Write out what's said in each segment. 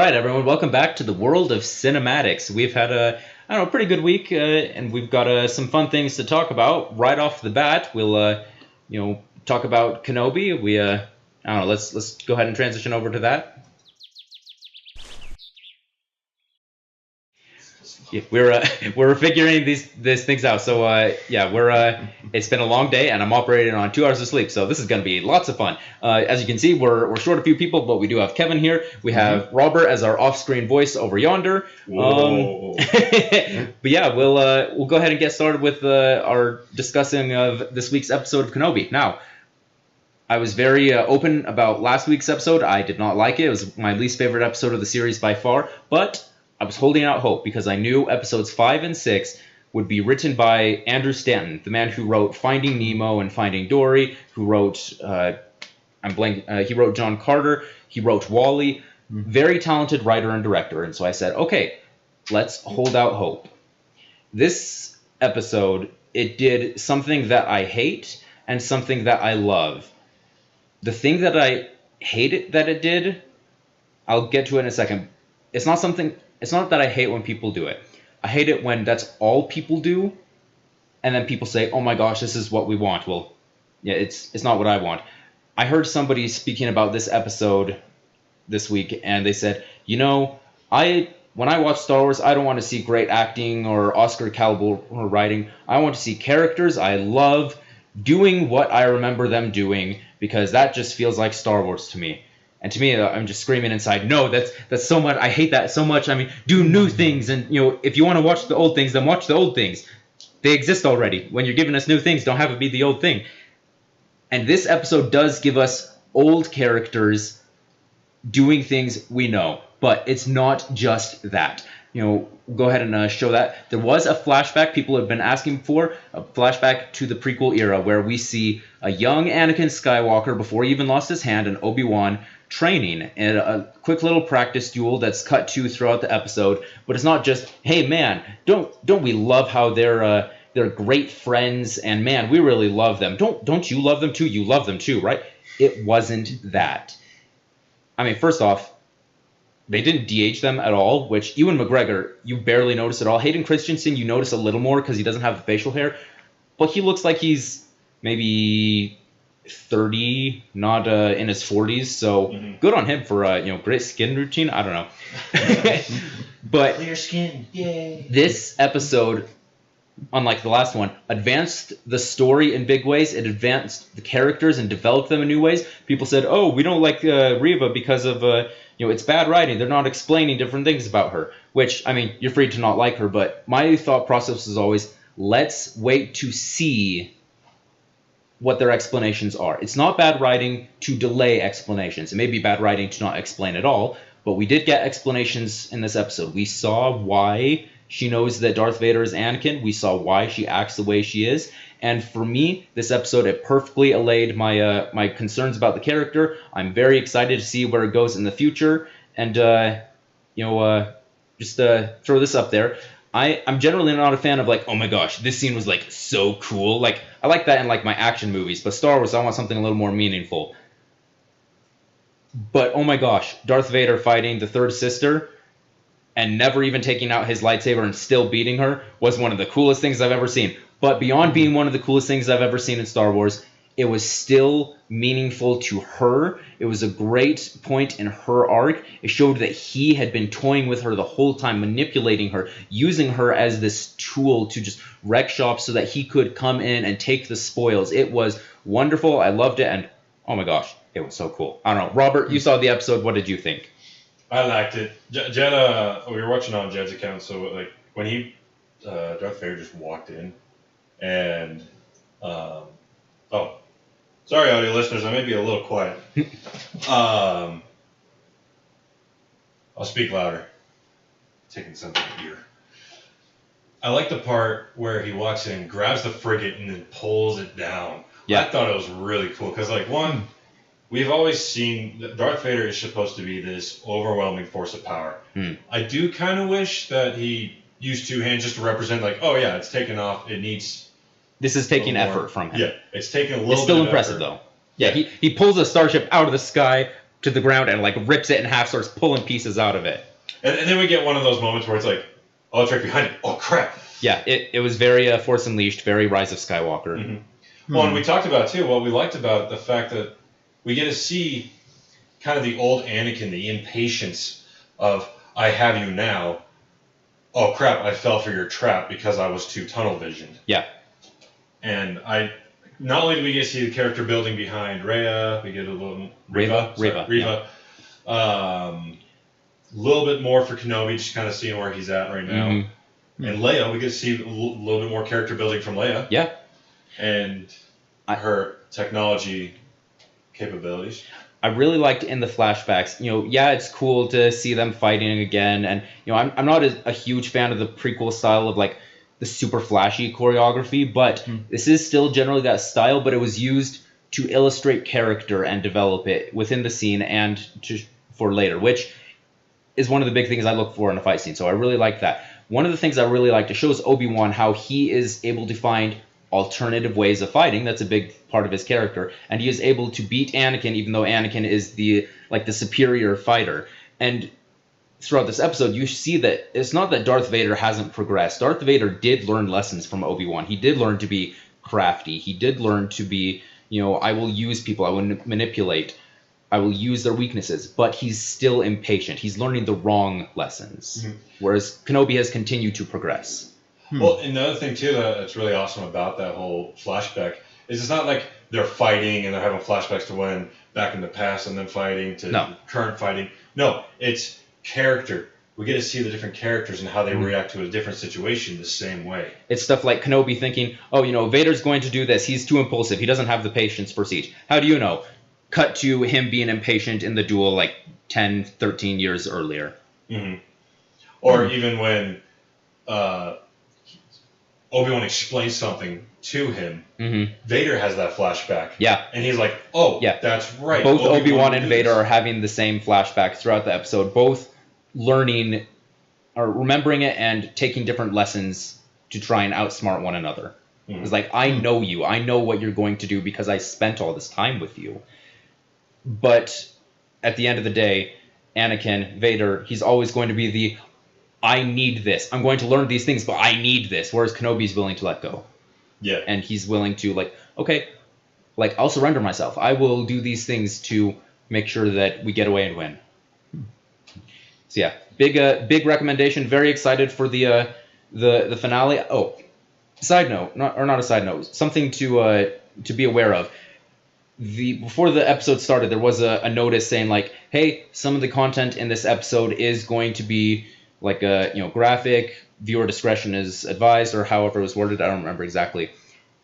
right, everyone, welcome back to the world of cinematics. We've had a pretty good week, and we've got some fun things to talk about. Right off the bat, we'll talk about Kenobi. Let's go ahead and transition over to that. Yeah, we're figuring these things out. So it's been a long day, and I'm operating on 2 hours of sleep. So this is going to be lots of fun. As you can see, we're short a few people, but we do have Kevin here. We have Robert as our off-screen voice over yonder. But yeah, we'll go ahead and get started with our discussing of this week's episode of Kenobi. Now, I was very open about last week's episode. I did not like it. It was my least favorite episode of the series by far, but I was holding out hope because I knew episodes 5 and 6 would be written by Andrew Stanton, the man who wrote Finding Nemo and Finding Dory, who wrote he wrote John Carter, he wrote WALL-E. Very talented writer and director. And so I said, okay, let's hold out hope. This episode, it did something that I hate and something that I love. The thing that I hate that it did, I'll get to it in a second. It's not that I hate when people do it. I hate it when that's all people do, and then people say, oh my gosh, this is what we want. Well, yeah, it's not what I want. I heard somebody speaking about this episode this week, and they said, when I watch Star Wars, I don't want to see great acting or Oscar caliber writing. I want to see characters I love doing what I remember them doing, because that just feels like Star Wars to me. And to me, I'm just screaming inside, no, that's so much. I hate that so much. I mean, do new things. And, if you want to watch the old things, then watch the old things. They exist already. When you're giving us new things, don't have it be the old thing. And this episode does give us old characters doing things we know. But it's not just that. Go ahead and show that. There was a flashback people have been asking for, a flashback to the prequel era, where we see a young Anakin Skywalker, before he even lost his hand, and Obi-Wan training in a quick little practice duel that's cut to throughout the episode. But it's not just, hey man, don't we love how they're great friends, and man, we really love them. Don't you love them too? You love them too, right? It wasn't that. I mean, first off, they didn't de-age them at all, which Ewan McGregor, you barely notice at all. Hayden Christensen, you notice a little more because he doesn't have the facial hair, but he looks like he's maybe 30, not in his 40s. So good on him for great skin routine. I don't know, but clear skin, yay! This episode, unlike the last one, advanced the story in big ways. It advanced the characters and developed them in new ways. People said, oh, we don't like Reva because of it's bad writing. They're not explaining different things about her. Which, I mean, you're free to not like her, but my thought process is always, let's wait to see what their explanations are. It's not bad writing to delay explanations. It may be bad writing to not explain at all, but we did get explanations in this episode. We saw why she knows that Darth Vader is Anakin. We saw why she acts the way she is. And for me, this episode, it perfectly allayed my concerns about the character. I'm very excited to see where it goes in the future. And, just throw this up there. I'm generally not a fan of, like, oh my gosh, this scene was, like, so cool. Like, I like that in, like, my action movies. But Star Wars, I want something a little more meaningful. But, oh my gosh, Darth Vader fighting the third sister and never even taking out his lightsaber and still beating her was one of the coolest things I've ever seen. But beyond being one of the coolest things I've ever seen in Star Wars, it was still meaningful to her. It was a great point in her arc. It showed that he had been toying with her the whole time, manipulating her, using her as this tool to just wreck shop so that he could come in and take the spoils. It was wonderful. I loved it. And oh my gosh, it was so cool. I don't know. Robert, you saw the episode. What did you think? I liked it. Jed, we were watching on Jed's account, so like when Darth Vader just walked in, and sorry, audio listeners, I may be a little quiet. I'll speak louder. Taking something here. I like the part where he walks in, grabs the frigate, and then pulls it down. Yeah. I thought it was really cool because, like, one, we've always seen that Darth Vader is supposed to be this overwhelming force of power. I do kind of wish that he used two hands just to represent, like, oh yeah, it's taken off. It needs. This is taking effort from him. Yeah, it's taking a little. It's still impressive though. Yeah, he pulls a starship out of the sky, to the ground and like rips it in half, starts pulling pieces out of it. And then we get one of those moments where it's like, oh, it's right behind it. Oh, crap. Yeah, it was very Force Unleashed, very Rise of Skywalker. Mm-hmm. Well, and we talked about, too, what we liked about the fact that we get to see kind of the old Anakin, the impatience of, I have you now. Oh, crap, I fell for your trap because I was too tunnel visioned. Yeah. And not only do we get to see the character building behind Rhea, we get a little... Reva. Yeah. A little bit more for Kenobi, just kind of seeing where he's at right now. Mm-hmm. And Leia, we get to see a little bit more character building from Leia. Yeah. And her technology capabilities. I really liked in the flashbacks, it's cool to see them fighting again. And, I'm not a huge fan of the prequel style of, like, the super flashy choreography, but this is still generally that style, but it was used to illustrate character and develop it within the scene and for later, which is one of the big things I look for in a fight scene. So I really like that. One of the things I really liked, it shows Obi-Wan how he is able to find alternative ways of fighting. That's a big part of his character, and he is able to beat Anakin, even though Anakin is the superior fighter. And throughout this episode, you see that it's not that Darth Vader hasn't progressed. Darth Vader did learn lessons from Obi-Wan. He did learn to be crafty. He did learn to be, I will use people, I will manipulate, I will use their weaknesses, but he's still impatient. He's learning the wrong lessons, whereas Kenobi has continued to progress. Well, and the other thing, too, that's really awesome about that whole flashback is it's not like they're fighting and they're having flashbacks to when back in the past and then fighting to current fighting. No, it's character. We get to see the different characters and how they react to a different situation the same way. It's stuff like Kenobi thinking, Vader's going to do this. He's too impulsive. He doesn't have the patience for siege. How do you know? Cut to him being impatient in the duel like 10, 13 years earlier. Mm-hmm. Or even when Obi-Wan explains something to him, Vader has that flashback. Yeah. And he's like, oh, yeah, that's right. Both Obi-Wan and Vader are having the same flashback throughout the episode, both learning or remembering it and taking different lessons to try and outsmart one another. It's like, I know you. I know what you're going to do because I spent all this time with you. But at the end of the day, Anakin, Vader, he's always going to be the, I need this. I'm going to learn these things, but I need this. Whereas Kenobi's willing to let go. Yeah. And he's willing to, okay, I'll surrender myself. I will do these things to make sure that we get away and win. So yeah, big recommendation. Very excited for the finale. Oh, side note, not a side note, something to be aware of. Before the episode started, there was a notice saying hey, some of the content in this episode is going to be graphic, viewer discretion is advised, or however it was worded. I don't remember exactly.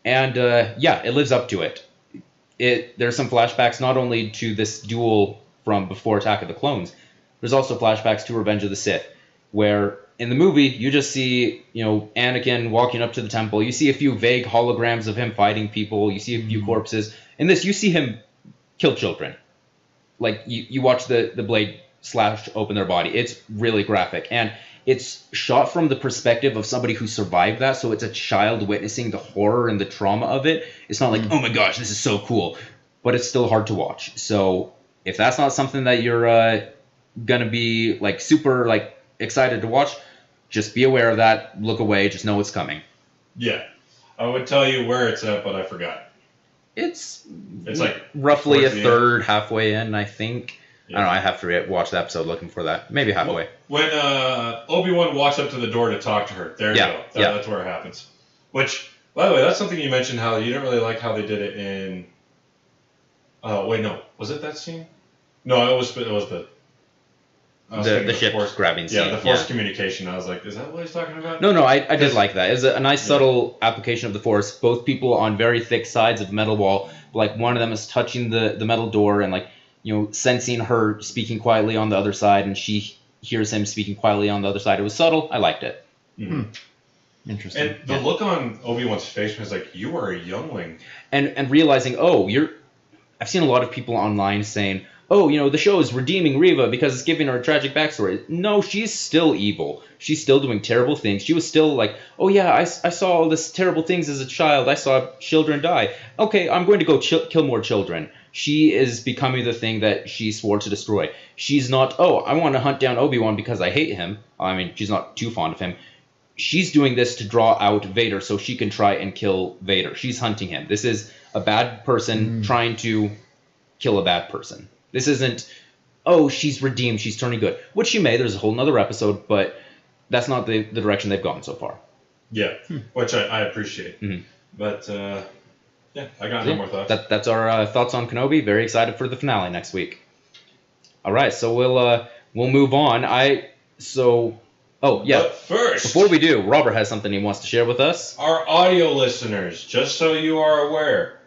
And it lives up to it. There's some flashbacks not only to this duel from before Attack of the Clones, there's also flashbacks to Revenge of the Sith, where in the movie you just see Anakin walking up to the temple. You see a few vague holograms of him fighting people. You see a few corpses. In this, you see him kill children. You watch the blade slash open their body. It's really graphic, and it's shot from the perspective of somebody who survived that, so it's a child witnessing the horror and the trauma of it. It's not oh my gosh, this is so cool, but it's still hard to watch. So if that's not something that you're gonna be super excited to watch, just be aware of that. Look away. Just know it's coming. Yeah, I would tell you where it's at, but I forgot. It's towards roughly a the third, end. Halfway in, I think. Yeah. I don't know. I have to watch the episode looking for that. Maybe halfway. When Obi-Wan walks up to the door to talk to her, there you go. That's where it happens. Which, by the way, that's something you mentioned, how you didn't really like how they did it in... wait, no. Was it that scene? No, it was the ship grabbing scene. Yeah, the Force communication. I was like, is that what he's talking about? No, I did like that. It was a nice subtle application of the Force. Both people on very thick sides of the metal wall. One of them is touching the metal door and sensing her speaking quietly on the other side, and she hears him speaking quietly on the other side. It was subtle. I liked it. Mm-hmm. Interesting. And the look on Obi-Wan's face was you are a youngling. And realizing, I've seen a lot of people online saying, the show is redeeming Reva because it's giving her a tragic backstory. No, she's still evil. She's still doing terrible things. She was still I saw all this terrible things as a child. I saw children die. Okay, I'm going to go kill more children. She is becoming the thing that she swore to destroy. She's not, oh, I want to hunt down Obi-Wan because I hate him. I mean, she's not too fond of him. She's doing this to draw out Vader so she can try and kill Vader. She's hunting him. This is a bad person trying to kill a bad person. This isn't, oh, she's redeemed, she's turning good. Which she may, there's a whole nother episode, but that's not the direction they've gone so far. Yeah, which I appreciate. But, yeah, I got no more thoughts. That's our thoughts on Kenobi. Very excited for the finale next week. All right, so we'll move on. But first, before we do, Robert has something he wants to share with us. Our audio listeners, just so you are aware,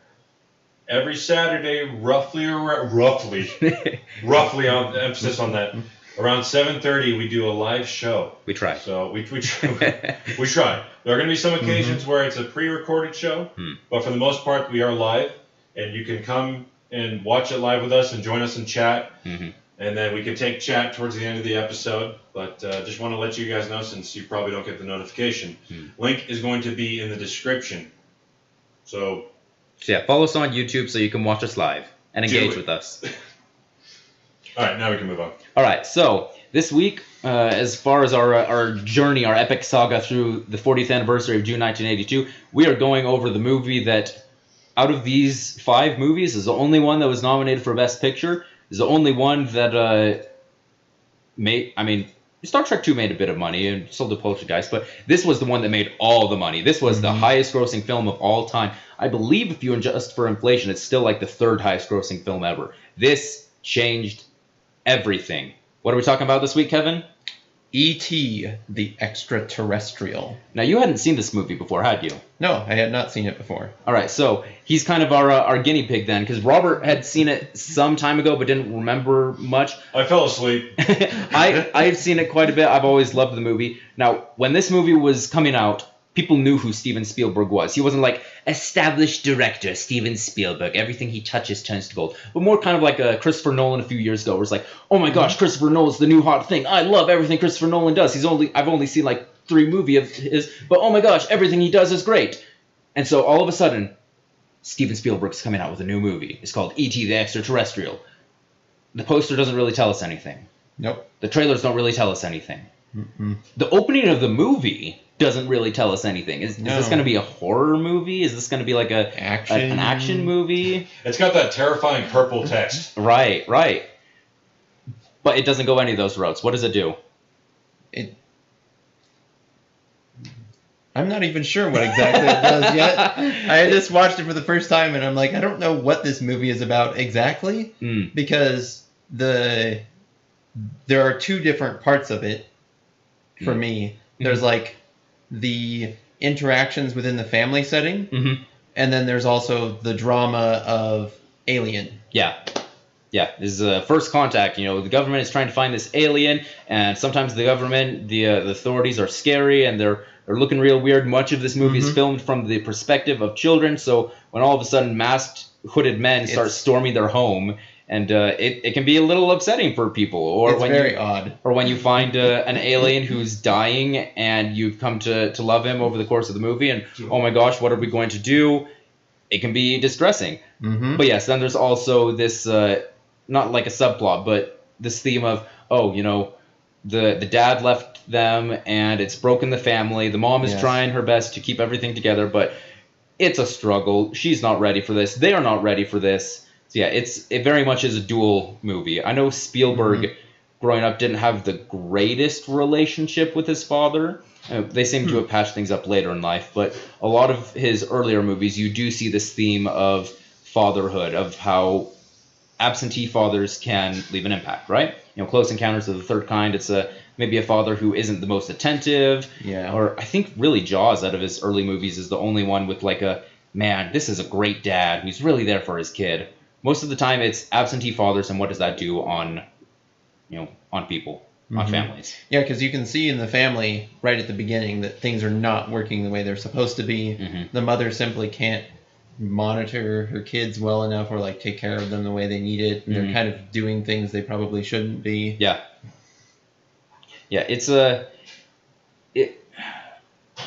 every Saturday, roughly on emphasis on that, around 7:30, we do a live show. We try. So we try. We try. There are going to be some occasions where it's a pre-recorded show, but for the most part, we are live, and you can come and watch it live with us and join us in chat, and then we can take chat towards the end of the episode. But just want to let you guys know, since you probably don't get the notification, link is going to be in the description. So yeah, follow us on YouTube so you can watch us live and engage with us. All right, now we can move on. All right, so this week, as far as our journey, our epic saga through the 40th anniversary of June 1982, we are going over the movie that, out of these 5 movies, is the only one that was nominated for Best Picture, is the only one that Star Trek 2 made a bit of money, and so did Poltergeist, but this was the one that made all the money. This was the highest grossing film of all time. I believe if you adjust for inflation, it's still like the 3rd highest grossing film ever. This changed everything. What are we talking about this week, Kevin? E.T. the Extra-Terrestrial. Now, you hadn't seen this movie before, had you? No, I had not seen it before. All right, so he's kind of our guinea pig then, because Robert had seen it some time ago but didn't remember much. I fell asleep. I've seen it quite a bit. I've always loved the movie. Now, when this movie was coming out, people knew who Steven Spielberg was. He wasn't like established director Steven Spielberg. Everything he touches turns to gold. But more kind of like a Christopher Nolan a few years ago, where it's like, oh my gosh, Christopher Nolan's the new hot thing. I love everything Christopher Nolan does. I've only seen like 3 movies of his, but oh my gosh, everything he does is great. And so all of a sudden, Steven Spielberg's coming out with a new movie. It's called E.T. the Extra-Terrestrial. The poster doesn't really tell us anything. Nope. The trailers don't really tell us anything. The opening of the movie doesn't really tell us anything. Is this going to be a horror movie? Is this going to be like an action movie? It's got that terrifying purple text. Right. But it doesn't go any of those routes. What does it do? I'm not even sure what exactly it does yet. I just watched it for the first time, and I'm like, I don't know what this movie is about exactly, because there are 2 different parts of it for me. There's like the interactions within the family setting, and then there's also the drama of Alien. Yeah, this is first contact. You know, the government is trying to find this alien, and sometimes the government, the authorities are scary, and they're looking real weird. Much of this movie is filmed from the perspective of children, so when all of a sudden masked, hooded men start storming their home, and it can be a little upsetting for people. Or it's very odd. Or when you find an alien who's dying, and you've come to love him over the course of the movie, and oh my gosh, what are we going to do? It can be distressing. But yes, then there's also this, not like a subplot, but this theme of, the dad left them, and it's broken the family. The mom is trying her best to keep everything together, but it's a struggle. She's not ready for this. They are not ready for this. So yeah, it very much is a dual movie. I know Spielberg, growing up, didn't have the greatest relationship with his father. They seem to have patched things up later in life, but a lot of his earlier movies, you do see this theme of fatherhood, of how absentee fathers can leave an impact, right? Close Encounters of the Third Kind, it's maybe a father who isn't the most attentive. Yeah. Or I think really Jaws, out of his early movies, is the only one with like man, this is a great dad who's really there for his kid. Most of the time it's absentee fathers, and what does that do on people, on families? Yeah, because you can see in the family right at the beginning that things are not working the way they're supposed to be. The mother simply can't monitor her kids well enough, or like take care of them the way they need it, and they're kind of doing things they probably shouldn't be. It's I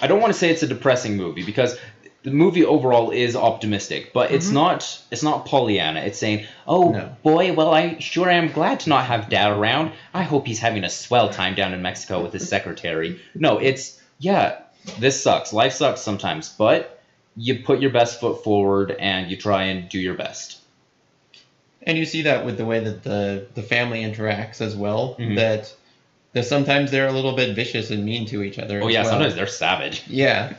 don't want to say it's a depressing movie, because the movie overall is optimistic, but it's not Pollyanna. It's saying, "Oh boy, well I sure am glad to not have Dad around. I hope he's having a swell time down in Mexico with his secretary." No, it's this sucks. Life sucks sometimes, but you put your best foot forward and you try and do your best. And you see that with the way that the family interacts as well. That sometimes they're a little bit vicious and mean to each other. Oh yeah, sometimes they're savage. Yeah,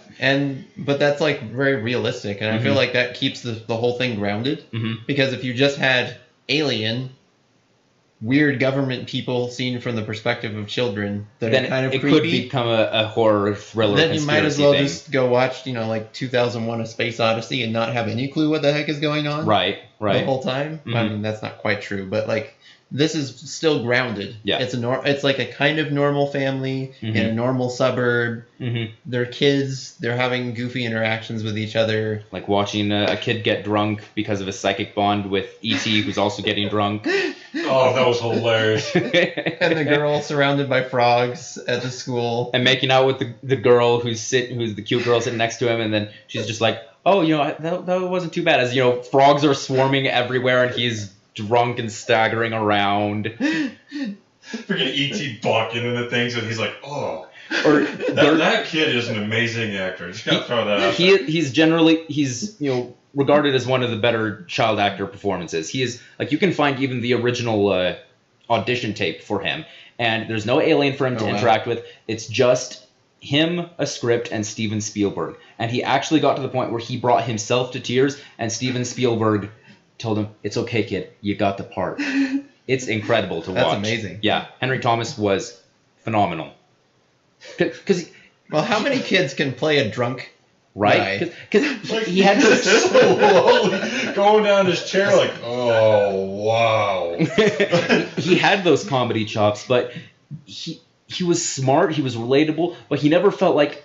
but that's like very realistic, and I feel like that keeps the whole thing grounded. Because if you just had alien, weird government people seen from the perspective of children that then are kind of it creepy, could become a horror thriller. Then you might as well thing. just go watch, like 2001: A Space Odyssey and not have any clue what the heck is going on. Right. The whole time. I mean, that's not quite true, but like. This is still grounded. Yeah. It's like a kind of normal family in a normal suburb. They're kids. They're having goofy interactions with each other. Like watching a kid get drunk because of a psychic bond with E.T., who's also getting drunk. Oh, that was hilarious. And the girl surrounded by frogs at the school. And making out with the girl who's the cute girl sitting next to him, and then she's just like, "Oh, that wasn't too bad." As frogs are swarming everywhere, and he's drunk and staggering around. Freaking E.T. balking into things, and he's like, "Oh." Or that kid is an amazing actor. Just gotta throw that out there. He's regarded as one of the better child actor performances. He is like, you can find even the original audition tape for him, and there's no alien for him to interact with. It's just him, a script, and Steven Spielberg. And he actually got to the point where he brought himself to tears, and Steven Spielberg told him, "It's okay, kid. You got the part." It's incredible to watch. That's amazing. Yeah, Henry Thomas was phenomenal. Well, how many kids can play a drunk right? Because he had this slowly going down his chair like, "Oh wow." He had those comedy chops, but he was smart. He was relatable, but he never felt like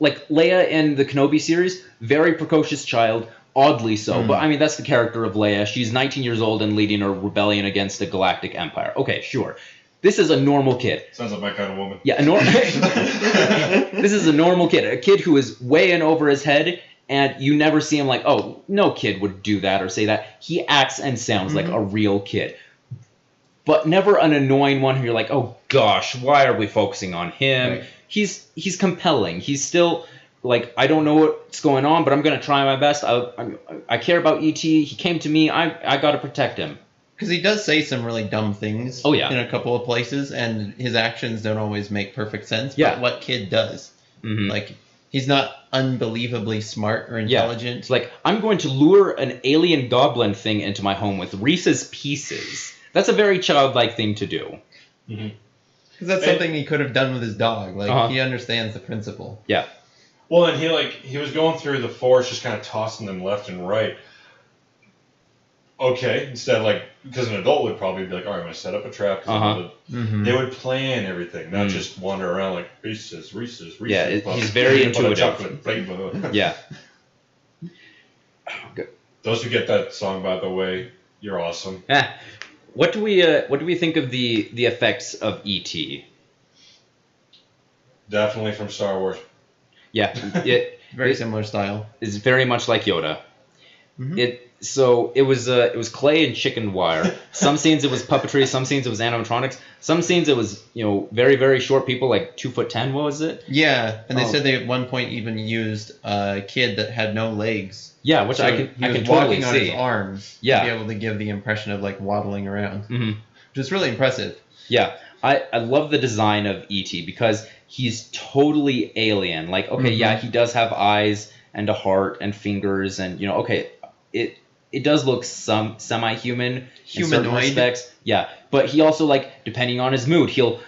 Leia in the Kenobi series. Very precocious child. Oddly so, but I mean, that's the character of Leia. She's 19 years old and leading a rebellion against the galactic empire. Okay, sure. This is a normal kid. Sounds like my kind of woman. Yeah, this is a normal kid. A kid who is way in over his head, and you never see him like, oh, no kid would do that or say that. He acts and sounds like a real kid. But never an annoying one who you're like, oh gosh, why are we focusing on him? Right. He's compelling. He's still... like, I don't know what's going on, but I'm going to try my best. I care about E.T. He came to me. I got to protect him. Because he does say some really dumb things in a couple of places, and his actions don't always make perfect sense. But what kid does? Like, he's not unbelievably smart or intelligent. It's like, I'm going to lure an alien goblin thing into my home with Reese's Pieces. That's a very childlike thing to do. Because that's something he could have done with his dog. Like, he understands the principle. Yeah. Well, and he was going through the forest, just kind of tossing them left and right. Okay, instead of because an adult would probably be like, all right, I'm going to set up a trap. They would plan everything, not just wander around like Reese's. Yeah, he's very intuitive. Yeah. Those who get that song, by the way, you're awesome. What do we think of the effects of E.T.? Definitely from Star Wars. Yeah, very similar style. It's very much like Yoda. It was clay and chicken wire. Some scenes it was puppetry, some scenes it was animatronics, some scenes it was very very short people like 2'10". What was it? Yeah, and they said they at one point even used a kid that had no legs. Yeah, which I can totally see. Walking on his arms to be able to give the impression of like waddling around, which is really impressive. Yeah, I love the design of E.T. because he's totally alien. Like, okay, yeah, he does have eyes and a heart and fingers, and okay, it does look semi-human in certain respects. Yeah, but he also depending on his mood, he'll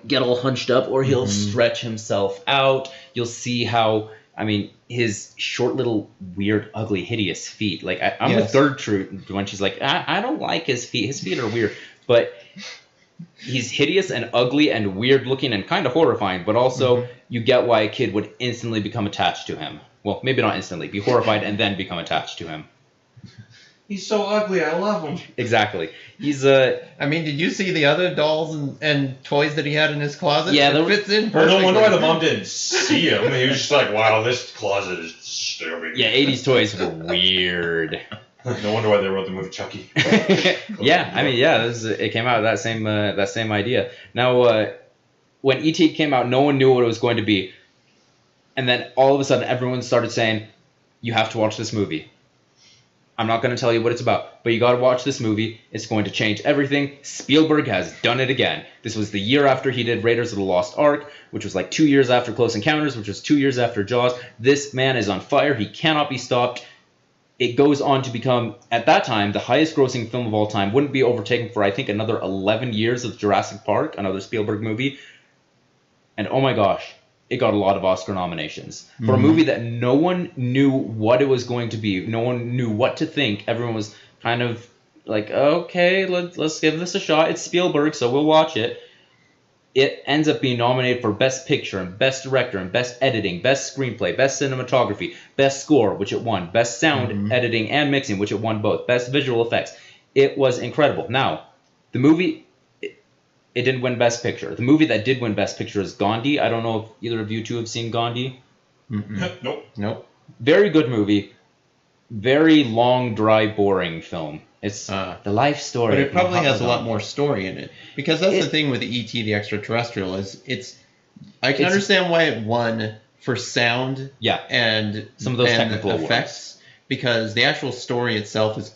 get all hunched up or he'll stretch himself out. You'll see how his short little weird ugly hideous feet. I'm with Gertrude when she's like, I don't like his feet. His feet are weird, but he's hideous and ugly and weird looking and kind of horrifying, but also you get why a kid would instantly become attached to him. Well, maybe not instantly, be horrified and then become attached to him. He's so ugly. I love him. Exactly. He's I mean, did you see the other dolls and toys that he had in his closet? Yeah, it fits in Well, perfectly. no wonder why the mom didn't see him. He was just like, wow, this closet is disturbing. Yeah, 80s toys were weird. No wonder why they wrote the movie Chucky. Yeah, I mean, yeah, it came out of that same idea. Now, when E.T. came out, no one knew what it was going to be, and then all of a sudden, everyone started saying, "You have to watch this movie." I'm not going to tell you what it's about, but you got to watch this movie. It's going to change everything. Spielberg has done it again. This was the year after he did Raiders of the Lost Ark, which was like 2 years after Close Encounters, which was 2 years after Jaws. This man is on fire. He cannot be stopped. It goes on to become, at that time, the highest grossing film of all time. Wouldn't be overtaken for, I think, another 11 years of Jurassic Park, another Spielberg movie. And oh my gosh, it got a lot of Oscar nominations. For a movie that no one knew what it was going to be, no one knew what to think, everyone was kind of like, okay, let's give this a shot. It's Spielberg, so we'll watch it. It ends up being nominated for Best Picture and Best Director and Best Editing, Best Screenplay, Best Cinematography, Best Score, which it won, Best Sound Editing and Mixing, which it won both, Best Visual Effects. It was incredible. Now, the movie, it didn't win Best Picture. The movie that did win Best Picture is Gandhi. I don't know if either of you two have seen Gandhi. Nope. Very good movie. Very long, dry, boring film. It's the life story. But it probably has a lot more story in it. Because that's the thing with E.T. the Extra-Terrestrial is I can understand why it won for sound and some of those technical effects because the actual story itself is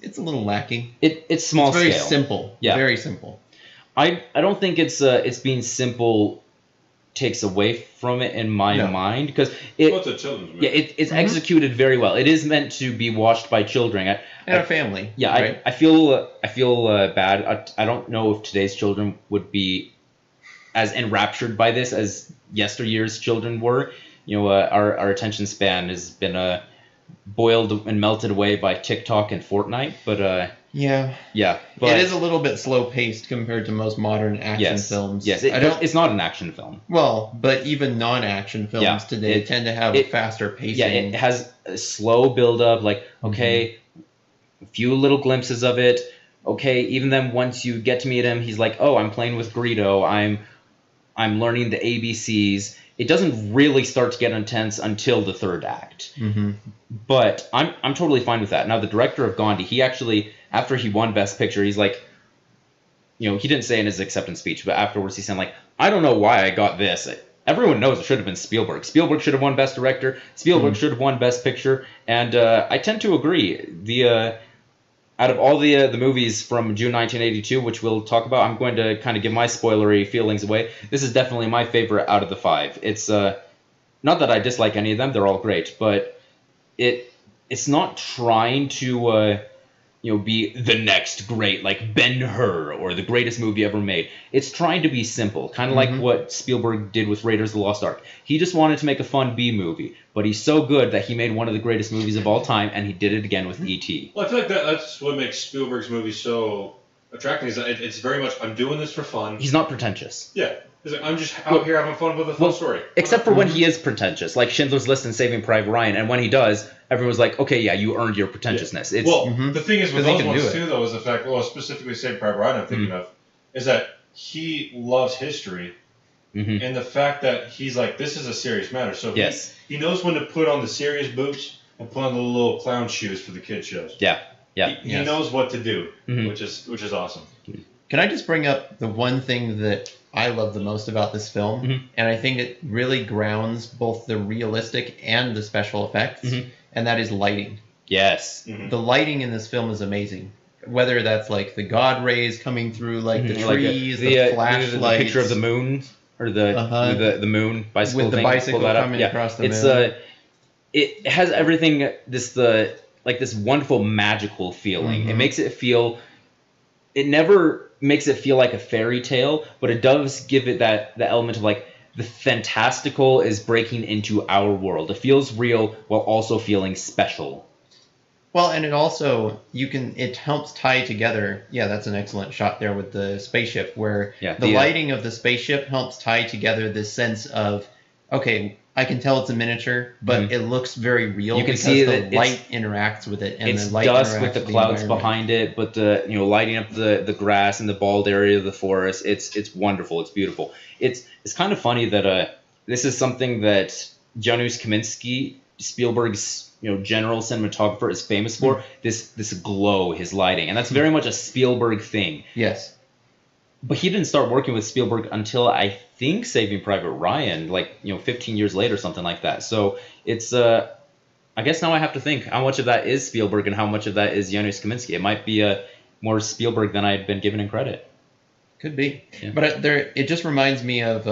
it's a little lacking. It's small scale. Very simple. Yeah. Very simple. I don't think it's being simple takes away from it in my mind because it's a children's movie. Yeah, it's executed very well. It is meant to be watched by children and a family. Yeah, right? I feel bad. I don't know if today's children would be as enraptured by this as yesteryear's children were. You know, our attention span has been boiled and melted away by TikTok and Fortnite, but but it is a little bit slow paced compared to most modern action films. Yes, it's not an action film. Well, but even non-action films today tend to have a faster pacing. Yeah, it has a slow build up. Like a few little glimpses of it. Okay, even then once you get to meet him, he's like, "Oh, I'm playing with Greedo. I'm learning the ABCs." It doesn't really start to get intense until the third act. But I'm totally fine with that. Now, the director of Gandhi, he actually, after he won Best Picture, he's like, you know, he didn't say in his acceptance speech, but afterwards he said, like, I don't know why I got this. Everyone knows it should have been Spielberg. Spielberg should have won Best Director. Spielberg should have won Best Picture. And I tend to agree. Out of all the movies from June 1982, which we'll talk about, I'm going to kind of give my spoilery feelings away. This is definitely my favorite out of the 5. It's not that I dislike any of them; they're all great, but it's not trying to be the next great, like Ben-Hur or the greatest movie ever made. It's trying to be simple, kind of like what Spielberg did with Raiders of the Lost Ark. He just wanted to make a fun B movie, but he's so good that he made one of the greatest movies of all time, and he did it again with E.T. Well, I feel like that's what makes Spielberg's movies so attractive. Is that it's very much, I'm doing this for fun. He's not pretentious. Yeah. He's like, I'm just out here having fun with a fun story. Except for when he is pretentious, like Schindler's List and Saving Private Ryan, and when he does, everyone's like, okay, yeah, you earned your pretentiousness. Yeah. The thing is with those ones too, though, is the fact, specifically Saving Private Ryan I'm thinking of, is that he loves history, and the fact that he's like, this is a serious matter. So he knows when to put on the serious boots and put on the little clown shoes for the kid shows. Yeah. He knows what to do, which is awesome. Can I just bring up the one thing that I love the most about this film, and I think it really grounds both the realistic and the special effects, and that is lighting. Yes. The lighting in this film is amazing. Whether that's like the God rays coming through like the trees, the flashlights. The picture of the moon, or the moon bicycle with the thing, bicycle coming across the moon. It has everything, this wonderful magical feeling. It makes it feel... It never makes it feel like a fairy tale, but it does give it the element of like the fantastical is breaking into our world. It feels real while also feeling special. Well, and it also it helps tie together. Yeah, that's an excellent shot there with the spaceship, where the lighting of the spaceship helps tie together this sense of, okay, I can tell it's a miniature, but it looks very real. You can because see the that light interacts with it, and it's the light dust interacts with the with clouds environment. behind it, but the lighting up the grass and the bald area of the forest. It's wonderful. It's beautiful. It's kind of funny that this is something that Janusz Kaminski, Spielberg's general cinematographer, is famous for. This glow, his lighting, and that's very much a Spielberg thing. Yes. But he didn't start working with Spielberg until I think Saving Private Ryan, 15 years later, something like that. So it's I guess now I have to think how much of that is Spielberg and how much of that is Janusz Kaminski. It might be more Spielberg than I had been given in credit. Could be. Yeah. But it just reminds me of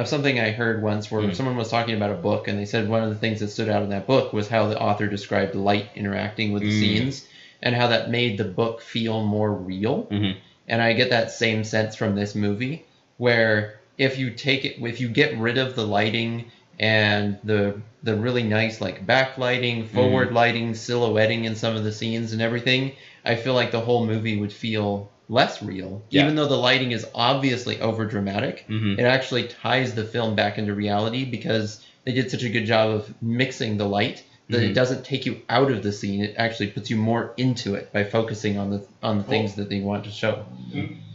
something I heard once where someone was talking about a book, and they said one of the things that stood out in that book was how the author described light interacting with the scenes, and how that made the book feel more real. And I get that same sense from this movie, where if you get rid of the lighting and the really nice backlighting, forward lighting, silhouetting in some of the scenes and everything, I feel like the whole movie would feel less real. Yeah. Even though the lighting is obviously over dramatic, it actually ties the film back into reality because they did such a good job of mixing the light that it doesn't take you out of the scene. It actually puts you more into it by focusing on the things that they want to show.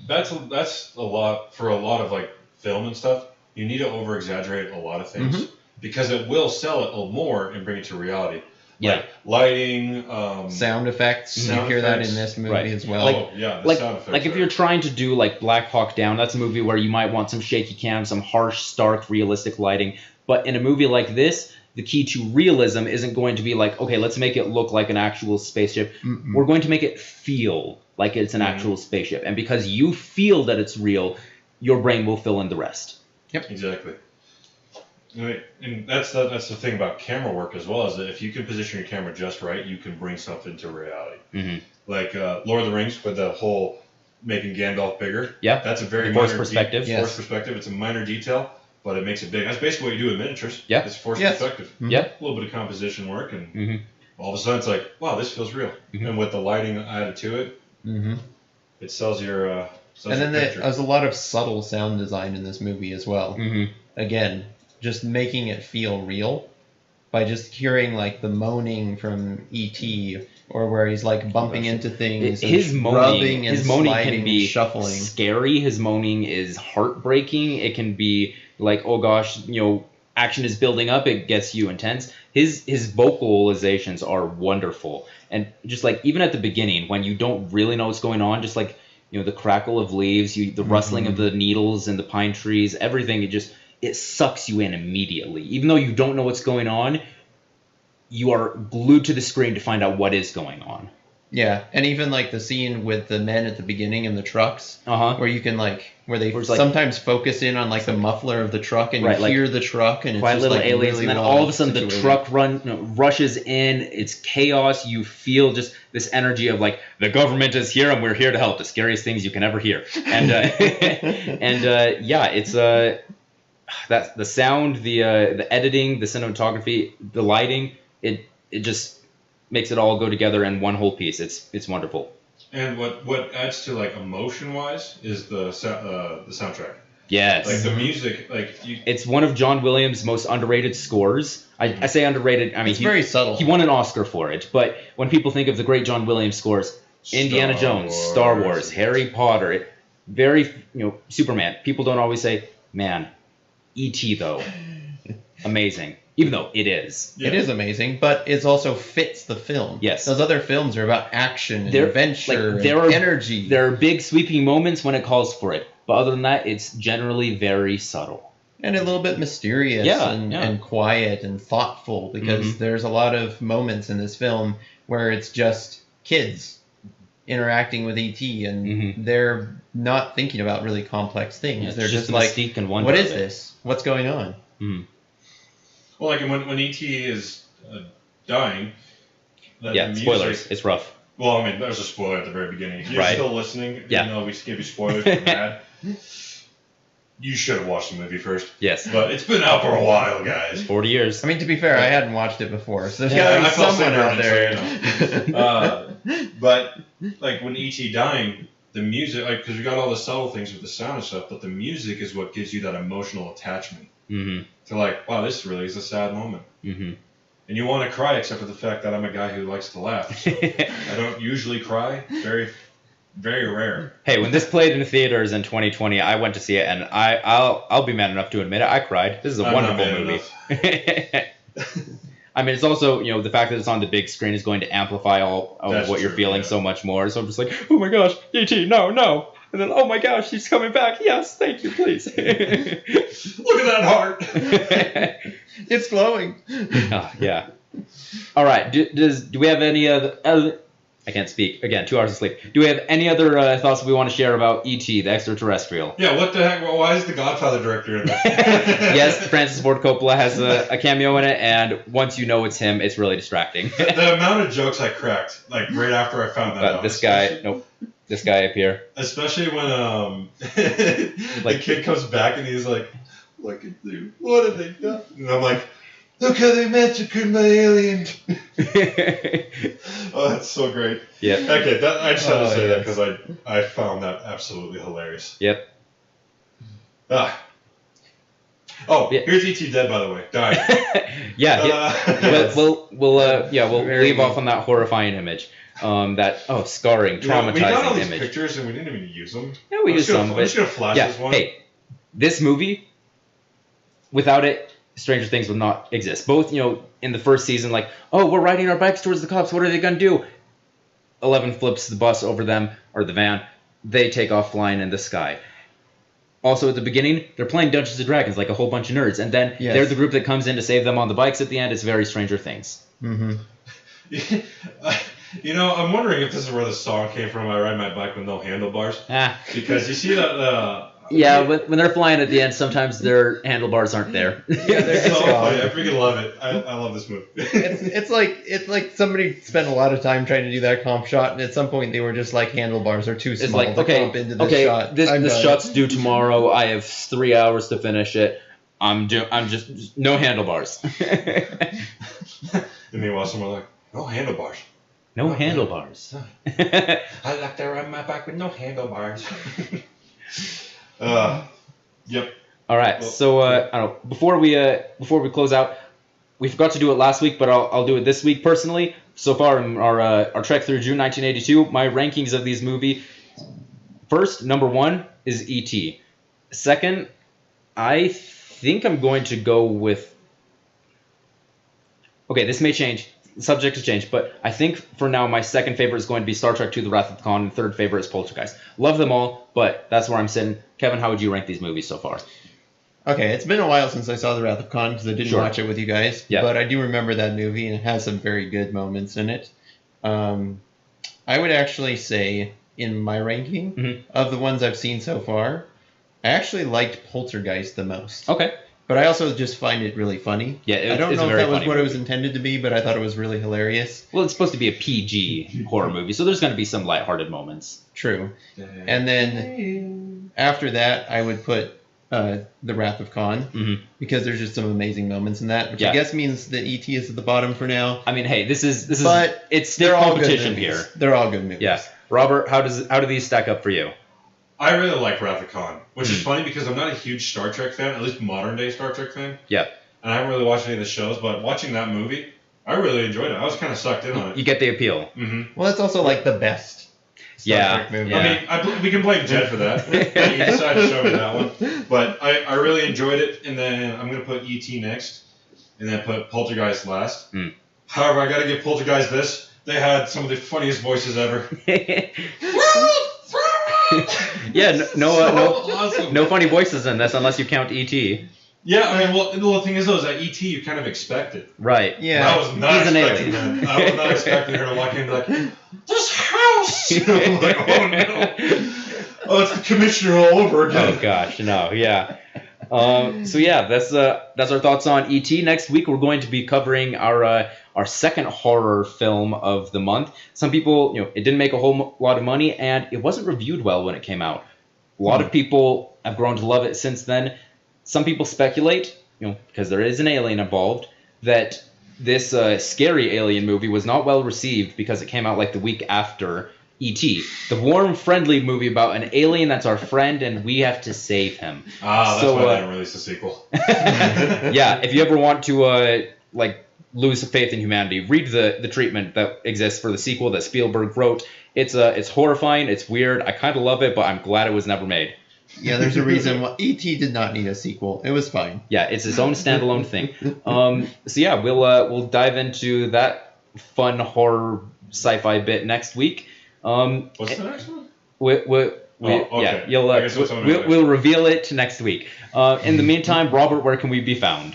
That's a lot for a lot of film and stuff. You need to over exaggerate a lot of things because it will sell it more and bring it to reality. Yeah. Lighting, sound effects. You hear that in this movie as well. The sound effects. If you're trying to do Black Hawk Down, that's a movie where you might want some shaky cam, some harsh, stark, realistic lighting. But in a movie like this, the key to realism isn't going to be okay, let's make it look like an actual spaceship. We're going to make it feel like it's an actual spaceship. And because you feel that it's real, your brain will fill in the rest. Yep. Exactly. And that's the thing about camera work as well, is that if you can position your camera just right, you can bring something to reality. Like Lord of the Rings with the whole making Gandalf bigger. Yeah. That's a very forced minor perspective. Forced perspective. It's a minor detail, but it makes it big. That's basically what you do with miniatures. Yeah. It's forced perspective. Yeah. A little bit of composition work, and all of a sudden it's like, wow, this feels real. And with the lighting added to it, it sells your. And then there's a lot of subtle sound design in this movie as well. Again, just making it feel real by just hearing the moaning from E.T. or where he's bumping into things. His moaning can be shuffling. Scary. His moaning is heartbreaking. It can be oh gosh, action is building up. It gets you intense. His vocalizations are wonderful, and just even at the beginning when you don't really know what's going on, just the crackle of leaves, the rustling of the needles and the pine trees, everything. It sucks you in immediately. Even though you don't know what's going on, you are glued to the screen to find out what is going on. Yeah, and even the scene with the men at the beginning in the trucks, where you can where they sometimes focus in on the muffler of the truck, and you hear the truck, and it's quiet just little aliens, really and then well all of a sudden situated. the truck rushes in. It's chaos. You feel just this energy of the government is here and we're here to help. The scariest things you can ever hear, and it's that's the sound, the editing, the cinematography, the lighting. It just makes it all go together in one whole piece. It's wonderful. And what adds to emotion wise is the soundtrack. Yes. The music, it's one of John Williams' most underrated scores. I say underrated. I mean, it's very subtle. He won an Oscar for it, but when people think of the great John Williams scores, Indiana Jones, Star Wars, Harry Potter, very Superman. People don't always say, man, E.T. though, amazing. Even though it is. Yeah. It is amazing, but it also fits the film. Yes. Those other films are about action and adventure and energy. There are big sweeping moments when it calls for it. But other than that, it's generally very subtle. And a little bit mysterious and quiet and thoughtful, because there's a lot of moments in this film where it's just kids interacting with E.T. and they're not thinking about really complex things. Yeah, they're just mystique and wonder. what is this? What's going on? Well, when E.T. is dying... Yeah, spoilers. It's rough. Well, I mean, there's a spoiler at the very beginning. If you're still listening, even though we give you spoilers, you're mad. You should have watched the movie first. Yes. But it's been out for a while, guys. 40 years. I mean, to be fair, I hadn't watched it before, so there's got to be someone out there. But, when E.T. dying, the music, like, because we got all the subtle things with the sound and stuff, but the music is what gives you that emotional attachment. Mm-hmm. To like, wow, this really is a sad moment. Mm-hmm. And you want to cry, except for the fact that I'm a guy who likes to laugh. So I don't usually cry. Very, very rare. Hey, when this played in theaters in 2020, I went to see it, and I'll be man enough to admit it. I cried. This is a wonderful movie. I mean, it's also, the fact that it's on the big screen is going to amplify all of what you're feeling so much more. So I'm just like, oh my gosh, E.T., no. And then, oh my gosh, she's coming back. Yes, thank you, please. Look at that heart. It's glowing. Yeah. All right. Do we have any other? I can't speak. Again, 2 hours of sleep. Do we have any other thoughts we want to share about E.T., the Extra-Terrestrial? Yeah, what the heck? Why is the Godfather director in that? Yes, Francis Ford Coppola has a cameo in it, and once you know it's him, it's really distracting. The amount of jokes I cracked, like, right after I found that out. This guy up here. Especially when the kid comes back and he's like, look at you, what have they done? And I'm like, look how they massacred my alien. Oh, that's so great. Yeah. Okay, I just had to say that because I found that absolutely hilarious. Yep. Here's E.T. dead, by the way. Died. We'll leave off on that horrifying image. Scarring, traumatizing we got all these image. pictures and we didn't even use them. Yeah, we used some. I'm just gonna flash this one. Hey, this movie, without it, Stranger Things would not exist. Both, in the first season, like, oh, we're riding our bikes towards the cops. What are they gonna do? 11 flips the bus over them, or the van. They take off flying in the sky. Also, at the beginning, they're playing Dungeons & Dragons like a whole bunch of nerds. And then they're the group that comes in to save them on the bikes at the end. It's very Stranger Things. Mm-hmm. I'm wondering if this is where the song came from, I Ride My Bike with No Handlebars. Because you see that... when they're flying at the end, sometimes their handlebars aren't there. Yeah, they're so funny. I freaking love it. I love this movie. It's like somebody spent a lot of time trying to do that comp shot, and at some point they were just like, handlebars are too small to comp into this shot. This shot's due tomorrow. I have 3 hours to finish it. I'm just no handlebars. And meanwhile, someone like, no handlebars. No handlebars. I like to ride my bike with no handlebars. Yep. All right. So I don't know. Before we close out, we forgot to do it last week, but I'll do it this week personally. So far in our trek through June 1982, my rankings of these movies. First, number 1 is E.T. Second, I think I'm going to go with. Okay, this may change. Subject to change, but I think for now my second favorite is going to be Star Trek II: The Wrath of Khan, and third favorite is Poltergeist. Love them all, but that's where I'm sitting. Kevin, how would you rank these movies so far? Okay, it's been a while since I saw The Wrath of Khan because I didn't watch it with you guys, but I do remember that movie and it has some very good moments in it. I would actually say in my ranking of the ones I've seen so far, I actually liked Poltergeist the most. Okay. But I also just find it really funny. Yeah, I don't know if that was what it was intended to be, but I thought it was really hilarious. Well, it's supposed to be a PG horror movie, so there's going to be some lighthearted moments. True. And then after that, I would put The Wrath of Khan, because there's just some amazing moments in that, which I guess means that E.T. is at the bottom for now. I mean, hey, this is but it's still competition here. They're all good movies. Yeah. Robert, how do these stack up for you? I really like Wrath of Khan, which is funny because I'm not a huge Star Trek fan, at least modern day Star Trek fan. Yeah. And I haven't really watched any of the shows, but watching that movie, I really enjoyed it. I was kind of sucked in on it. You get the appeal. Mm-hmm. Well, it's also like the best Star Trek movie. Yeah. I mean, we can blame Jed for that. He decided to show me that one. But I really enjoyed it, and then I'm going to put E.T. next, and then put Poltergeist last. However, I got to give Poltergeist this. They had some of the funniest voices ever. Yeah, awesome. No funny voices in this unless you count E.T. Yeah, I mean, well, the thing is, though, is that E.T. you kind of expect it. Right. Yeah. I was not expecting that. I was not expecting her to walk in and be like, this house! I'm like, oh, no. Oh, it's the commissioner all over again. Oh, gosh, no, yeah. So, yeah, that's our thoughts on E.T. Next week, we're going to be covering our second horror film of the month. Some people, it didn't make a whole lot of money, and it wasn't reviewed well when it came out. A lot of people have grown to love it since then. Some people speculate, because there is an alien involved, that this scary alien movie was not well received because it came out like the week after E.T., the warm, friendly movie about an alien that's our friend and we have to save him. That's why they didn't release a sequel. Yeah, if you ever want to lose faith in humanity, read the treatment that exists for the sequel that Spielberg wrote. It's horrifying, it's weird, I kind of love it, but I'm glad it was never made. Yeah, there's a reason why E.T. did not need a sequel. It was fine. Yeah, it's its own standalone thing. So yeah, we'll dive into that fun horror sci-fi bit next week. What's the next one? Okay. Yeah, we'll reveal it next week. In the meantime, Robert, where can we be found?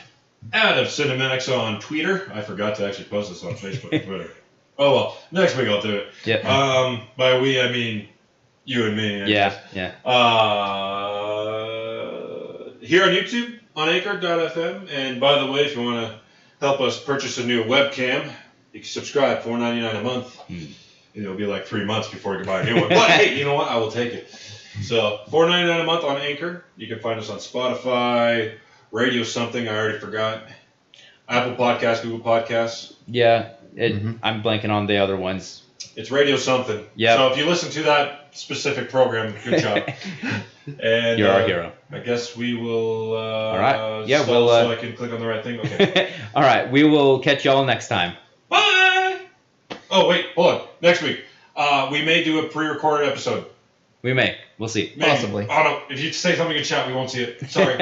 Adam Cinematics on Twitter. I forgot to actually post this on Facebook and Twitter. Oh well, next week I'll do it. Yeah. By we I mean you and me. I guess. Yeah. Here on YouTube on Anchor.fm. And by the way, if you want to help us purchase a new webcam, you can subscribe $4.99 a month. It'll be like 3 months before you can buy a new one. But hey, you know what? I will take it. So $4.99 a month on Anchor. You can find us on Spotify, Radio something, I already forgot. Apple Podcasts, Google Podcasts. Yeah, I'm blanking on the other ones. It's Radio something. Yeah. So if you listen to that specific program, good job. And you're our hero. I guess we will. All right. Yeah, so I can click on the right thing. Okay. All right. We will catch y'all next time. Bye. Oh wait, hold on. Next week, we may do a pre-recorded episode. We may. We'll see. Possibly. Oh no! If you say something in chat, we won't see it. Sorry.